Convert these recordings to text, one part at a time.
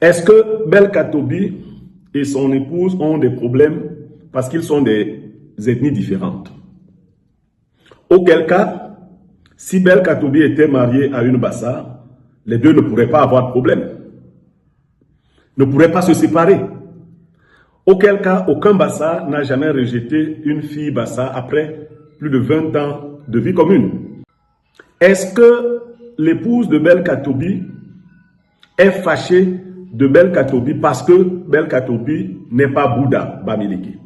Est-ce que Belkatobi et son épouse ont des problèmes parce qu'ils sont des ethnies différentes? Auquel cas, si Belkatobi était marié à une Bassa, les deux ne pourraient pas avoir de problème, ne pourraient pas se séparer. Auquel cas, aucun Bassa n'a jamais rejeté une fille Bassa après plus de 20 ans de vie commune. Est-ce que l'épouse de Belkatobi est fâchée de Belkatobi parce que Belkatobi n'est pas Bouddha Bamileke?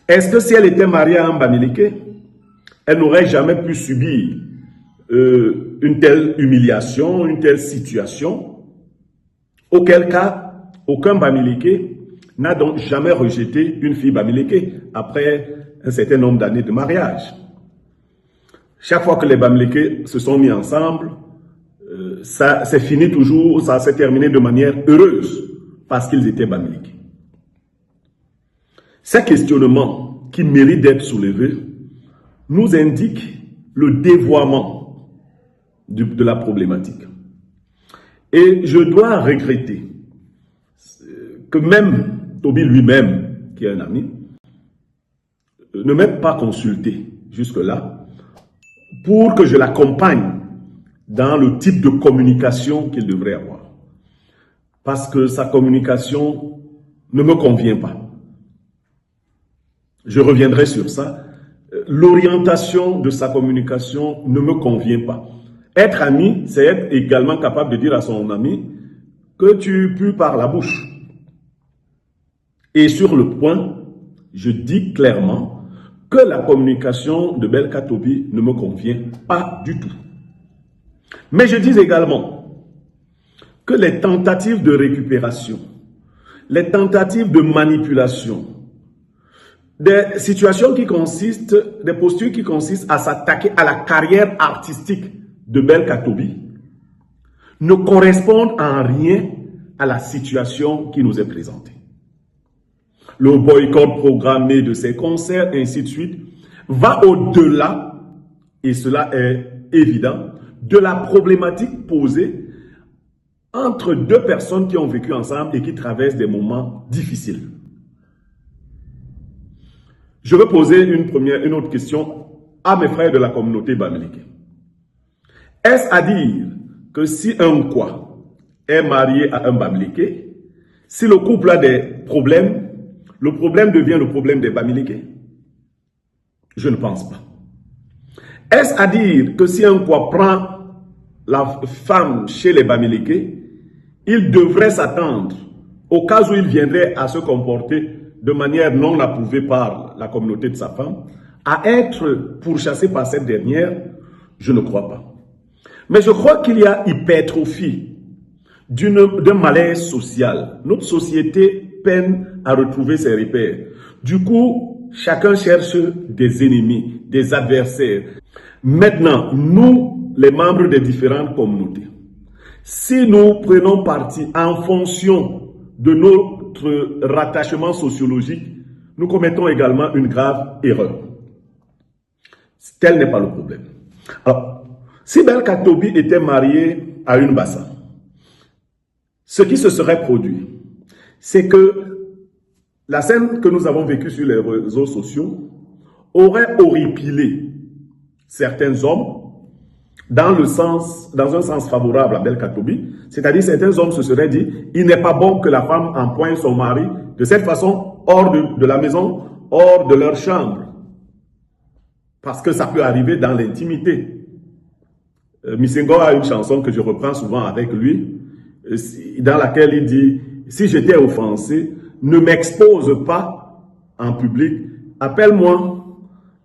Est-ce que si elle était mariée à un Bamileke, elle n'aurait jamais pu subir une telle humiliation, une telle situation? Auquel cas, aucun Bamileke n'a donc jamais rejeté une fille Bamileke après un certain nombre d'années de mariage. Chaque fois que les Bamileke se sont mis ensemble, ça s'est fini toujours, ça s'est terminé de manière heureuse parce qu'ils étaient Bamileke. Ces questionnements qui méritent d'être soulevés nous indiquent le dévoiement de la problématique. Et je dois regretter que même Toby lui-même, qui est un ami, ne m'ait pas consulté jusque-là pour que je l'accompagne dans le type de communication qu'il devrait avoir. Parce que sa communication ne me convient pas. Je reviendrai sur ça. L'orientation de sa communication ne me convient pas. Être ami, c'est être également capable de dire à son ami que tu pues par la bouche. Et sur le point, je dis clairement que la communication de Belkatobi ne me convient pas du tout. Mais je dis également que les tentatives de récupération, les tentatives de manipulation, des situations qui consistent, des postures qui consistent à s'attaquer à la carrière artistique de Belkatobi ne correspondent en rien à la situation qui nous est présentée. Le boycott programmé de ses concerts, ainsi de suite, va au-delà, et cela est évident, de la problématique posée entre deux personnes qui ont vécu ensemble et qui traversent des moments difficiles. Je veux poser une autre question à mes frères de la communauté Bamileke. Est-ce à dire que si un Kwa est marié à un Bamileke, si le couple a des problèmes, le problème devient le problème des Bamileke? Je ne pense pas. Est-ce à dire que si un Kwa prend la femme chez les Bamileke, il devrait s'attendre, au cas où il viendrait à se comporter de manière non approuvée par la communauté de sa femme, à être pourchassé par cette dernière? Je ne crois pas. Mais je crois qu'il y a hypertrophie d'un malaise social. Notre société peine à retrouver ses repères. Du coup, chacun cherche des ennemis, des adversaires. Maintenant, nous, les membres des différentes communautés, si nous prenons parti en fonction de notre rattachement sociologique, nous commettons également une grave erreur. Tel n'est pas le problème. Alors, si Belkatobi était marié à une Bassa, ce qui se serait produit, c'est que la scène que nous avons vécue sur les réseaux sociaux aurait horripilé certains hommes dans un sens favorable à Belkatobi, c'est-à-dire certains hommes se seraient dit, il n'est pas bon que la femme empoigne son mari de cette façon hors de la maison, hors de leur chambre, parce que ça peut arriver dans l'intimité. Misengo a une chanson que je reprends souvent avec lui, dans laquelle il dit, si j'étais offensé, ne m'expose pas en public, appelle-moi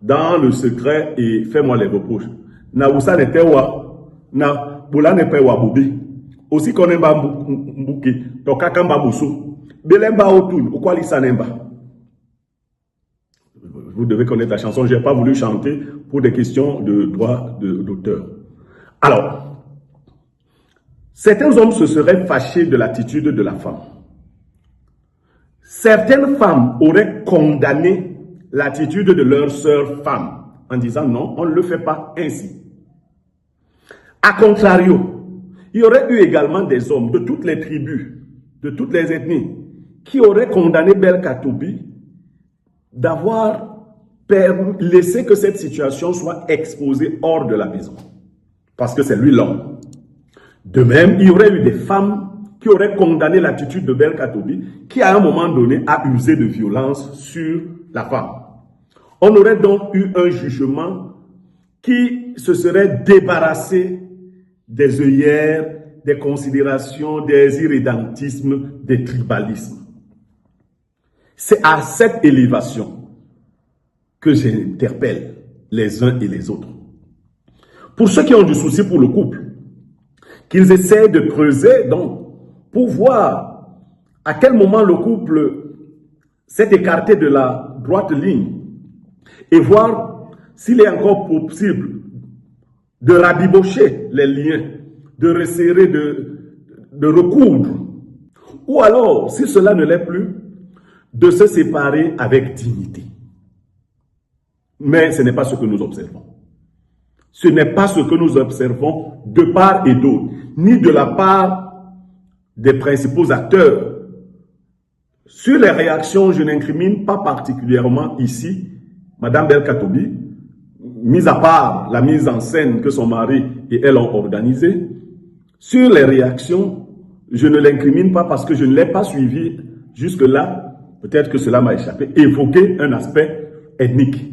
dans le secret et fais-moi les reproches. Na usa ne tewa, na bula ne pewa bubi. Aussi qu'on aime mbouki, toka kamba buso. Belemba otun, ou quoi lisanemba. Vous devez connaître la chanson, je n'ai pas voulu chanter pour des questions de droit d'auteur. Alors, certains hommes se seraient fâchés de l'attitude de la femme. Certaines femmes auraient condamné l'attitude de leur sœur femme en disant non, on ne le fait pas ainsi. A contrario, il y aurait eu également des hommes de toutes les tribus, de toutes les ethnies, qui auraient condamné Belkatobi d'avoir laissé que cette situation soit exposée hors de la maison. Parce que c'est lui l'homme. De même, il y aurait eu des femmes qui auraient condamné l'attitude de Belkatobi, qui à un moment donné a usé de violence sur la femme. On aurait donc eu un jugement qui se serait débarrassé des œillères, des considérations, des irrédentismes, des tribalismes. C'est à cette élévation que j'interpelle les uns et les autres. Pour ceux qui ont du souci pour le couple, qu'ils essaient de creuser donc pour voir à quel moment le couple s'est écarté de la droite ligne et voir s'il est encore possible de rabibocher les liens, de resserrer, de recoudre, ou alors, si cela ne l'est plus, de se séparer avec dignité. Mais ce n'est pas ce que nous observons. Ce n'est pas ce que nous observons de part et d'autre, ni de la part des principaux acteurs. Sur les réactions, je n'incrimine pas particulièrement ici Madame Belkatobi, mis à part la mise en scène que son mari et elle ont organisée. Sur les réactions, je ne l'incrimine pas parce que je ne l'ai pas suivi jusque-là, peut-être que cela m'a échappé, évoquer un aspect ethnique.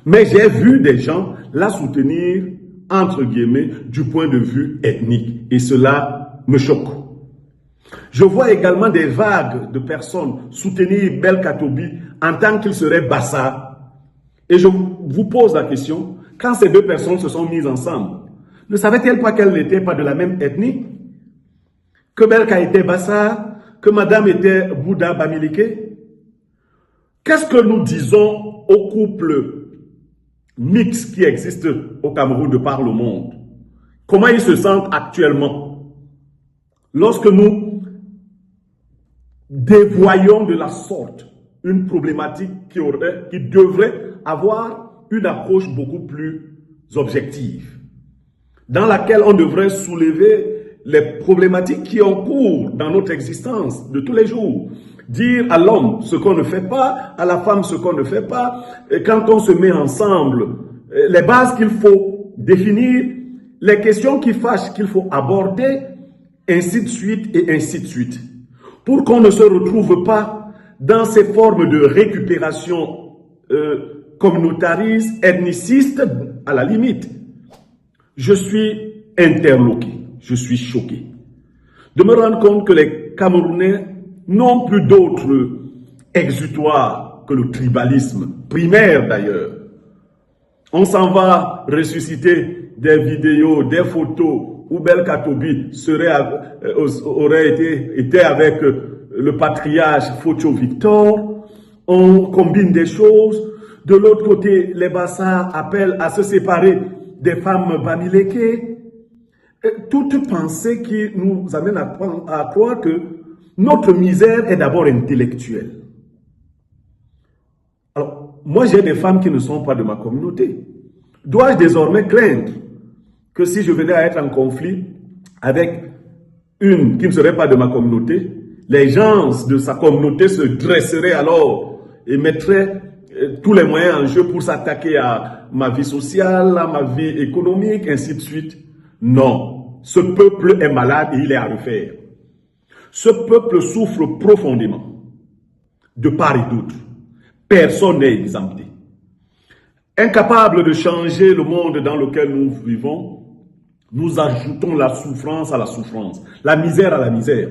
Mais j'ai vu des gens la soutenir, entre guillemets, du point de vue ethnique. Et cela me choque. Je vois également des vagues de personnes soutenir Belkatobi en tant qu'il serait Bassa. Et je vous pose la question, quand ces deux personnes se sont mises ensemble, ne savaient-elles pas qu'elles n'étaient pas de la même ethnie? Que Belka était Bassa, que Madame était Bouddha Bamileke? Qu'est-ce que nous disons aux couples mixtes qui existent au Cameroun de par le monde? Comment ils se sentent actuellement? Lorsque nous dévoyons de la sorte une problématique qui devrait avoir une approche beaucoup plus objective, dans laquelle on devrait soulever les problématiques qui ont cours dans notre existence de tous les jours. Dire à l'homme ce qu'on ne fait pas, à la femme ce qu'on ne fait pas, et quand on se met ensemble, les bases qu'il faut définir, les questions qui fâchent qu'il faut aborder, ainsi de suite et ainsi de suite. Pour qu'on ne se retrouve pas dans ces formes de récupération communautariste, ethniciste, à la limite. Je suis interloqué, je suis choqué de me rendre compte que les Camerounais n'ont plus d'autre exutoire que le tribalisme, primaire d'ailleurs. On s'en va ressusciter des vidéos, des photos où Belkatobi aurait été avec le patriarche Focho Victor. On combine des choses. De l'autre côté, les Bassa appellent à se séparer des femmes Bamileke. Toute pensée qui nous amène à croire que notre misère est d'abord intellectuelle. Alors, moi j'ai des femmes qui ne sont pas de ma communauté. Dois-je désormais craindre que si je venais à être en conflit avec une qui ne serait pas de ma communauté, les gens de sa communauté se dresseraient alors et mettraient tous les moyens en jeu pour s'attaquer à ma vie sociale, à ma vie économique, ainsi de suite? Non, ce peuple est malade et il est à refaire. Ce peuple souffre profondément, de part et d'autre. Personne n'est exempté. Incapable de changer le monde dans lequel nous vivons, nous ajoutons la souffrance à la souffrance, la misère à la misère.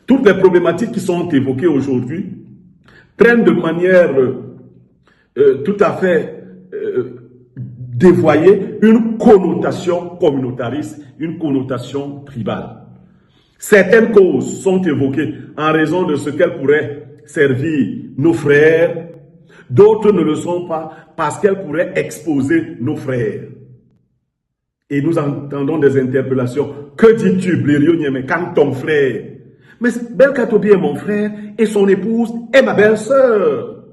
Toutes les problématiques qui sont évoquées aujourd'hui prennent de manière tout à fait dévoyée une connotation communautariste, une connotation tribale. Certaines causes sont évoquées en raison de ce qu'elles pourraient servir nos frères, d'autres ne le sont pas parce qu'elles pourraient exposer nos frères. Et nous entendons des interpellations. Que dis-tu, Blériot Niémé, quand ton frère? Mais Belkatobi est mon frère et son épouse est ma belle-sœur.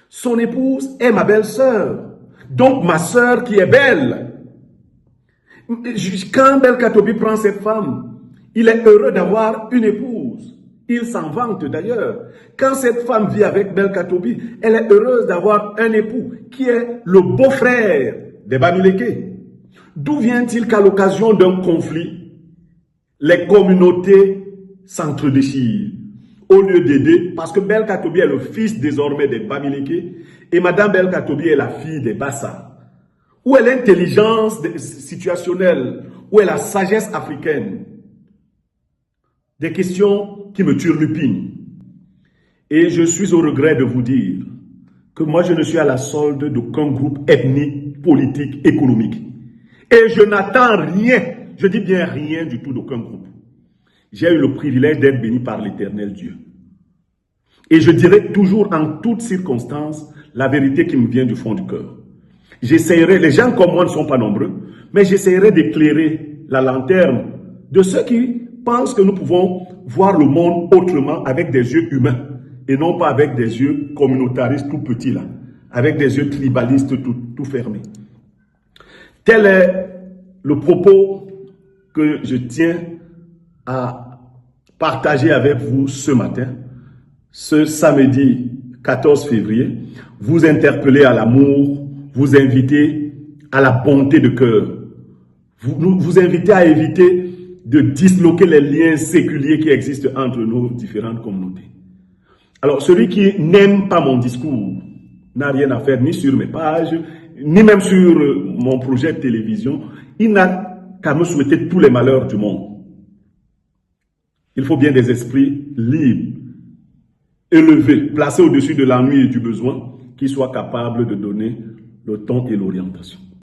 Son épouse est ma belle-sœur. Donc ma sœur qui est belle. Quand Belka Tobi prend cette femme, il est heureux d'avoir une épouse. Il s'en vante d'ailleurs. Quand cette femme vit avec Belka Tobi, elle est heureuse d'avoir un époux qui est le beau-frère des Bamileke. D'où vient-il qu'à l'occasion d'un conflit, les communautés s'entredéchirent au lieu d'aider, parce que Belka Tobi est le fils désormais des Bamileke et Madame Belka Tobi est la fille des Bassa. Où est l'intelligence situationnelle? Où est la sagesse africaine? Des questions qui me turlupinent. Et je suis au regret de vous dire que moi je ne suis à la solde d'aucun groupe ethnique, politique, économique. Et je n'attends rien, je dis bien rien du tout d'aucun groupe. J'ai eu le privilège d'être béni par l'Éternel Dieu. Et je dirai toujours en toutes circonstances la vérité qui me vient du fond du cœur. J'essaierai, les gens comme moi ne sont pas nombreux, mais j'essaierai d'éclairer la lanterne de ceux qui pensent que nous pouvons voir le monde autrement avec des yeux humains et non pas avec des yeux communautaristes tout petits là, avec des yeux tribalistes tout fermés. Tel est le propos que je tiens à partager avec vous ce matin, ce samedi 14 février, vous interpeller à l'amour, vous inviter à la bonté de cœur, vous inviter à éviter de disloquer les liens séculiers qui existent entre nos différentes communautés. Alors, celui qui n'aime pas mon discours n'a rien à faire ni sur mes pages, ni même sur mon projet de télévision. Il n'a qu'à me souhaiter tous les malheurs du monde. Il faut bien des esprits libres, élevés, placés au-dessus de l'ennui et du besoin, qui soient capables de donner le ton et l'orientation.